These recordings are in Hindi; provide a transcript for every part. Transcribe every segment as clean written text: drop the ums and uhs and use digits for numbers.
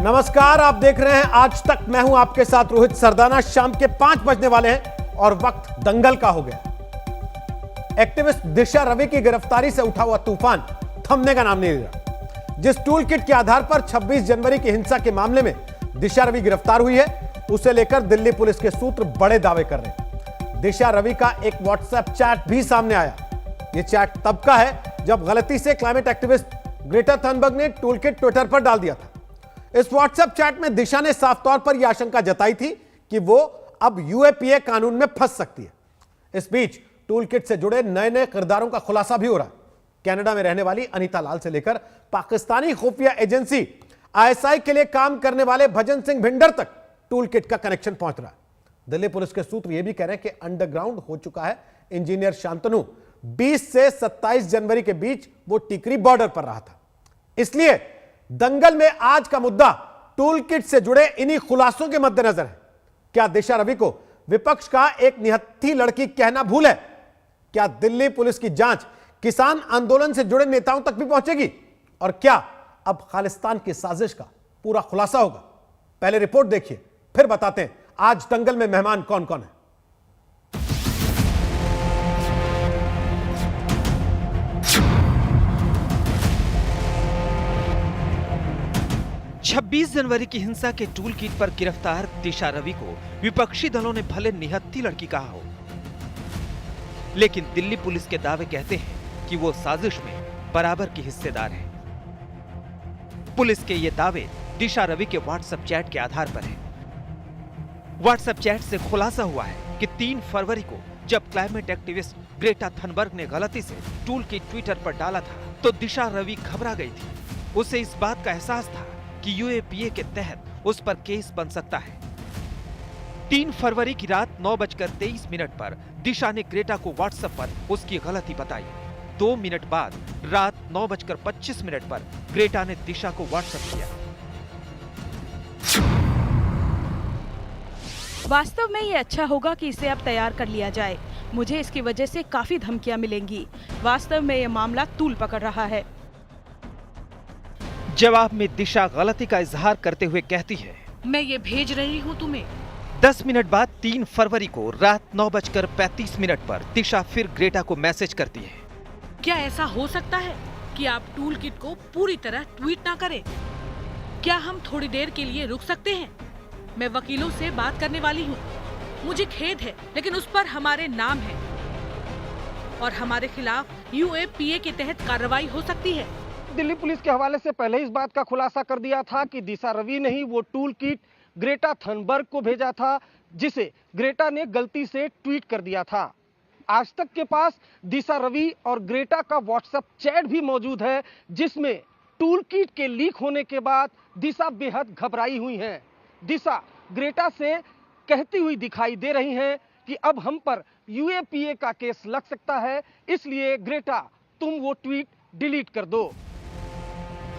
नमस्कार, आप देख रहे हैं आज तक। मैं हूं आपके साथ रोहित सरदाना। शाम के 5 बजने वाले हैं और वक्त दंगल का हो गया। एक्टिविस्ट दिशा रवि की गिरफ्तारी से उठा हुआ तूफान थमने का नाम नहीं ले रहा। जिस टूल किट के आधार पर 26 जनवरी की हिंसा के मामले में दिशा रवि गिरफ्तार हुई है, उसे लेकर दिल्ली पुलिस के सूत्र बड़े दावे कर रहे हैं। दिशा रवि का एक व्हाट्सएप चैट भी सामने आया। यह चैट तब का है जब गलती से क्लाइमेट एक्टिविस्ट ग्रेटा थनबर्ग ने टूल किट ट्विटर पर डाल दिया था। इस व्हाट्सएप चैट में दिशा ने साफ तौर पर यह आशंका जताई थी कि वो अब यूएपीए कानून में फंस सकती है। इस बीच टूल किट से जुड़े नए नए किरदारों का खुलासा भी हो रहा है। कनाडा में रहने वाली अनीता लाल से लेकर पाकिस्तानी खुफिया एजेंसी आईएसआई के लिए काम करने वाले भजन सिंह भिंडर तक टूल किट का कनेक्शन पहुंच रहा है। दिल्ली पुलिस के सूत्र यह भी कह रहे हैं कि अंडरग्राउंड हो चुका है इंजीनियर शांतनु। 20 से 27 जनवरी के बीच वो टिकरी बॉर्डर पर रहा था। इसलिए दंगल में आज का मुद्दा टूल किट से जुड़े इन्हीं खुलासों के मद्देनजर है। क्या दिशा रवि को विपक्ष का एक निहत्थी लड़की कहना भूल है? क्या दिल्ली पुलिस की जांच किसान आंदोलन से जुड़े नेताओं तक भी पहुंचेगी? और क्या अब खालिस्तान की साजिश का पूरा खुलासा होगा? पहले रिपोर्ट देखिए, फिर बताते हैं आज दंगल में मेहमान कौन कौन है। 26 जनवरी की हिंसा के टूल किट पर गिरफ्तार दिशा रवि को विपक्षी दलों ने भले निहत्थी लड़की कहा हो, लेकिन दिल्ली पुलिस के दावे कहते हैं कि वो साजिश में बराबर की हिस्सेदार है। पुलिस के ये दावे दिशा रवि के व्हाट्सएप चैट के आधार पर है। व्हाट्सएप चैट से खुलासा हुआ है कि 3 फरवरी को जब क्लाइमेट एक्टिविस्ट ग्रेटा थनबर्ग ने गलती से टूल किट ट्विटर पर डाला था, तो दिशा रवि घबरा गई थी। उसे इस बात का एहसास था कि यूएपीए के तहत उस पर केस बन सकता है। 3 फरवरी की रात 9:23 पर दिशा ने ग्रेटा को व्हाट्सएप पर उसकी गलती बताई। 2 मिनट बाद रात 9:25 पर ग्रेटा ने दिशा को व्हाट्सएप किया। वास्तव में ये अच्छा होगा कि इसे अब तैयार कर लिया जाए। मुझे इसकी वजह से काफी धमकियां मिलेंगी। वास्तव में ये मामला तूल पकड़ रहा है। जवाब में दिशा गलती का इजहार करते हुए कहती है, मैं ये भेज रही हूँ तुम्हें। 10 मिनट बाद 3 फरवरी को रात 9:35 पर दिशा फिर ग्रेटा को मैसेज करती है। क्या ऐसा हो सकता है कि आप टूल किट को पूरी तरह ट्वीट ना करें? क्या हम थोड़ी देर के लिए रुक सकते हैं? मैं वकीलों से बात करने वाली हूँ। मुझे खेद है, लेकिन उस पर हमारे नाम है और हमारे खिलाफ यूएपीए के तहत कार्रवाई हो सकती है। दिल्ली पुलिस के हवाले से पहले इस बात का खुलासा कर दिया था कि दिशा रवि ने ही वो टूल किट ग्रेटा थनबर्ग को भेजा था, जिसे ग्रेटा ने गलती से ट्वीट कर दिया था। आज तक के पास दिशा रवि और ग्रेटा का व्हाट्सएप चैट भी मौजूद है, जिसमें टूल किट के लीक होने के बाद दिशा बेहद घबराई हुई हैं। दिशा ग्रेटा से कहती हुई दिखाई दे रही हैं कि अब हम पर यूएपीए का केस लग सकता है, इसलिए ग्रेटा तुम वो ट्वीट डिलीट कर दो।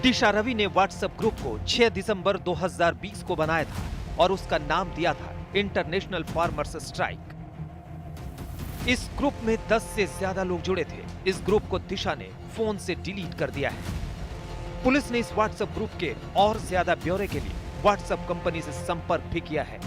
दिशा रवि ने व्हाट्सएप ग्रुप को 6 दिसंबर 2020 को बनाया था और उसका नाम दिया था इंटरनेशनल फार्मर्स स्ट्राइक। इस ग्रुप में 10 से ज्यादा लोग जुड़े थे। इस ग्रुप को दिशा ने फोन से डिलीट कर दिया है। पुलिस ने इस व्हाट्सएप ग्रुप के और ज्यादा ब्यौरे के लिए व्हाट्सएप कंपनी से संपर्क भी किया है।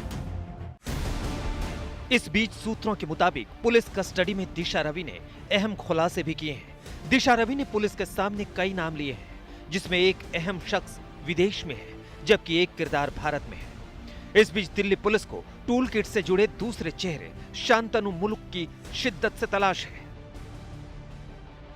इस बीच सूत्रों के मुताबिक पुलिस कस्टडी में दिशा रवि ने अहम खुलासे भी किए हैं। दिशा रवि ने पुलिस के सामने कई नाम लिए हैं, जिसमें एक अहम शख्स विदेश में है, जबकि एक किरदार भारत में है। इस बीच दिल्ली पुलिस को टूल किट से जुड़े दूसरे चेहरे शांतनु मुल्क की शिद्दत से तलाश है।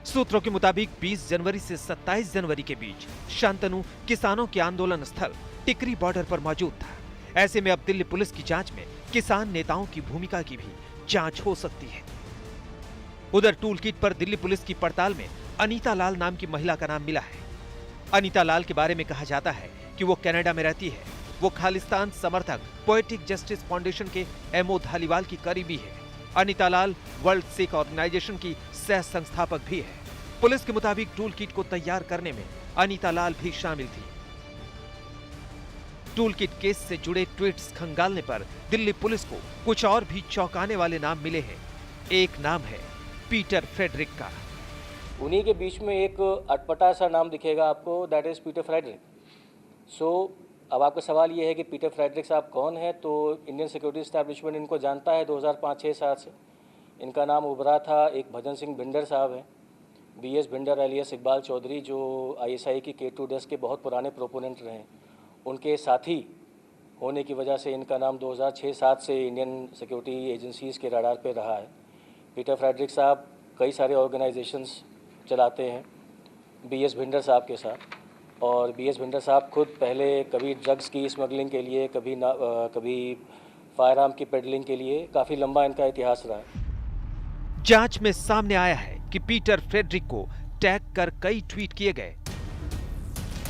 सूत्रों के मुताबिक 20 जनवरी से 27 जनवरी के बीच शांतनु किसानों के आंदोलन स्थल टिकरी बॉर्डर पर मौजूद था। ऐसे में अब दिल्ली पुलिस की जांच में किसान नेताओं की भूमिका की भी जांच हो सकती है। उधर टूल किट पर दिल्ली पुलिस की पड़ताल में अनीता लाल नाम की महिला का नाम मिला है। अनीता लाल के बारे में कहा जाता है कि वो कनाडा में रहती है। वो खालिस्तान समर्थक पोएटिक जस्टिस फाउंडेशन के एमओ धालीवाल की करीबी है। अनीता लाल वर्ल्ड सिख ऑर्गेनाइजेशन की सह संस्थापक भी है। पुलिस के मुताबिक टूल किट को तैयार करने में अनीता लाल भी शामिल थी। टूल किट केस से जुड़े ट्वीट्स खंगालने पर दिल्ली पुलिस को कुछ और भी चौंकाने वाले नाम मिले हैं। एक नाम है पीटर फ्रेडरिक का। उन्हीं के बीच में एक अटपटा सा नाम दिखेगा आपको, दैट इज पीटर फ्रेडरिक। सो अब आपका सवाल ये है कि पीटर फ्रेडरिक साहब कौन है, तो इंडियन सिक्योरिटी एस्टैब्लिशमेंट इनको जानता है 2005-6-7 से। इनका नाम उभरा था, एक भजन सिंह भिंडर साहब हैं, BS भिंडर एलियस इकबाल चौधरी, जो ISI की K2 डेस्क के बहुत पुराने प्रोपोनेंट रहे। उनके साथी होने की वजह से इनका नाम 2006-7 से इंडियन सिक्योरिटी एजेंसीज़ के रडार पे रहा है। पीटर फ्रेडरिक साहब कई सारे ऑर्गेनाइजेशंस चलाते हैं BS भिंडर साहब के साथ, और BS भिंडर साहब खुद पहले कभी ड्रग्स की स्मगलिंग के लिए, कभी फायर आर्म की पेडलिंग के लिए, काफ़ी लंबा इनका इतिहास रहा है। जांच में सामने आया है कि पीटर फ्रेडरिक को टैग कर कई ट्वीट किए गए।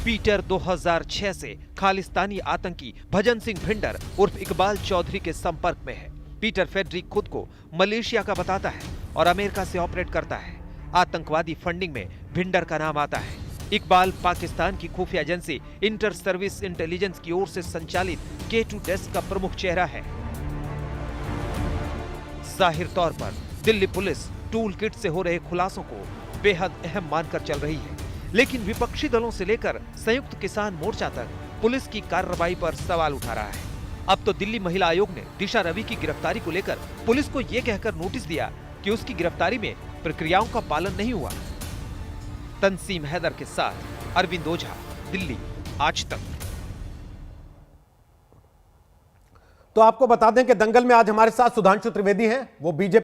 पीटर 2006 से खालिस्तानी आतंकी भजन सिंह भिंडर उर्फ इकबाल चौधरी के संपर्क में है। पीटर फ्रेडरिक खुद को मलेशिया का बताता है और अमेरिका से ऑपरेट करता है। आतंकवादी फंडिंग में भिंडर का नाम आता है। इकबाल पाकिस्तान की खुफिया एजेंसी इंटर सर्विस इंटेलिजेंस की ओर से संचालित K2 डेस्क का प्रमुख चेहरा है। जाहिर तौर पर दिल्ली पुलिस टूल किट से हो रहे खुलासों को बेहद अहम मानकर चल रही है, लेकिन विपक्षी दलों से लेकर संयुक्त किसान मोर्चा तक पुलिस की कार्रवाई पर सवाल उठा रहा है। अब तो दिल्ली महिला आयोग ने दिशा रवि की गिरफ्तारी को लेकर पुलिस को यह कहकर नोटिस दिया कि उसकी गिरफ्तारी में प्रक्रियाओं का पालन नहीं हुआ। तंसीम हैदर के साथ अरविंद ओझा, दिल्ली, आज तक। तो आपको बता दें कि दंगल में आज हमारे साथ सुधांशु त्रिवेदी हैं, वो बीजेपी